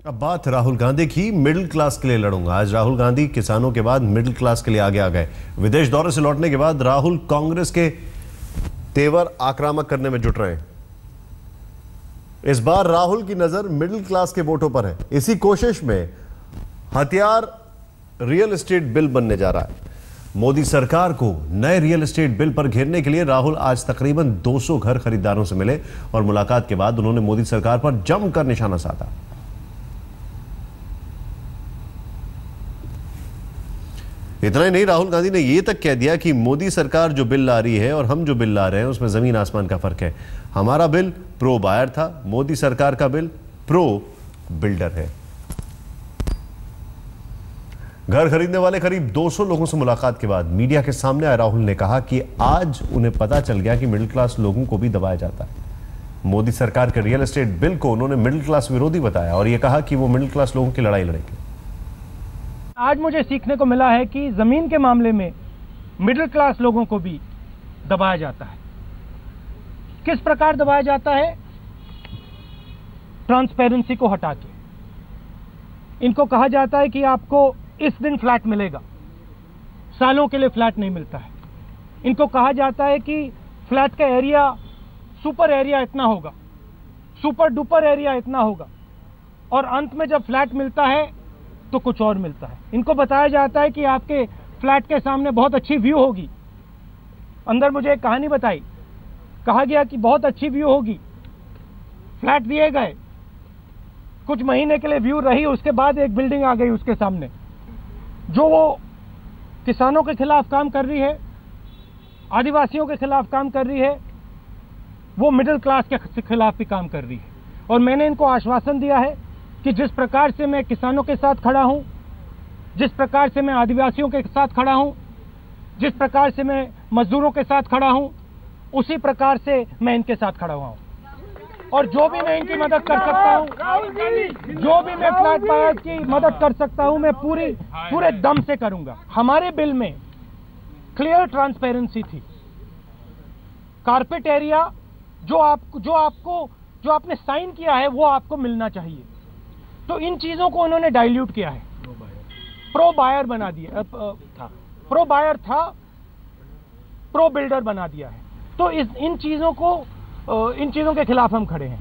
अब बात राहुल गांधी की। मिडिल क्लास के लिए लड़ूंगा। आज राहुल गांधी किसानों के बाद मिडिल क्लास के लिए आगे आ गए। विदेश दौरे से लौटने के बाद राहुल कांग्रेस के तेवर आक्रामक करने में जुट रहे हैं। इस बार राहुल की नजर मिडिल क्लास के वोटों पर है। इसी कोशिश में हथियार रियल एस्टेट बिल बनने जा रहा है। मोदी सरकार को नए रियल एस्टेट बिल पर घेरने के लिए राहुल आज तकरीबन 200 घर खरीदारों से मिले और मुलाकात के बाद उन्होंने मोदी सरकार पर जमकर निशाना साधा। इतना ही नहीं, राहुल गांधी ने यह तक कह दिया कि मोदी सरकार जो बिल ला रही है और हम जो बिल ला रहे हैं उसमें जमीन आसमान का फर्क है। हमारा बिल प्रो बायर था, मोदी सरकार का बिल प्रो बिल्डर है। घर खरीदने वाले करीब 200 लोगों से मुलाकात के बाद मीडिया के सामने आए राहुल ने कहा कि आज उन्हें पता चल गया कि मिडिल क्लास लोगों को भी दबाया जाता है। मोदी सरकार के रियल एस्टेट बिल को उन्होंने मिडिल क्लास विरोधी बताया और यह कहा कि वो मिडिल क्लास लोगों की लड़ाई लड़ेंगे। आज मुझे सीखने को मिला है कि जमीन के मामले में मिडिल क्लास लोगों को भी दबाया जाता है। किस प्रकार दबाया जाता है? ट्रांसपेरेंसी को हटा के इनको कहा जाता है कि आपको इस दिन फ्लैट मिलेगा, सालों के लिए फ्लैट नहीं मिलता है। इनको कहा जाता है कि फ्लैट का एरिया, सुपर एरिया इतना होगा, सुपर डुपर एरिया इतना होगा, और अंत में जब फ्लैट मिलता है तो कुछ और मिलता है। इनको बताया जाता है कि आपके फ्लैट के सामने बहुत अच्छी व्यू होगी। अंदर मुझे एक कहानी बताई, कहा गया कि बहुत अच्छी व्यू होगी, फ्लैट दिए गए, कुछ महीने के लिए व्यू रही, उसके बाद एक बिल्डिंग आ गई उसके सामने जो वो किसानों के खिलाफ काम कर रही है, आदिवासियों के खिलाफ काम कर रही है, वो मिडिल क्लास के खिलाफ भी काम कर रही है। और मैंने इनको आश्वासन दिया है कि जिस प्रकार से मैं किसानों के साथ खड़ा हूं, जिस प्रकार से मैं आदिवासियों के साथ खड़ा हूं, जिस प्रकार से मैं मजदूरों के साथ खड़ा हूं, उसी प्रकार से मैं इनके साथ खड़ा हुआ हूं। और जो भी मैं इनकी मदद कर सकता हूं, जो भी मैं फ्लैट बायर्स की मदद कर सकता हूं, मैं पूरे दम से करूंगा। हमारे बिल में क्लियर ट्रांसपेरेंसी थी। कारपेट एरिया जो आपने साइन किया है वो आपको मिलना चाहिए। तो इन चीजों को उन्होंने डाइल्यूट किया है, प्रो बायर बना दिया, प्रो बायर था, प्रो बिल्डर बना दिया है। तो इन चीजों के खिलाफ हम खड़े हैं।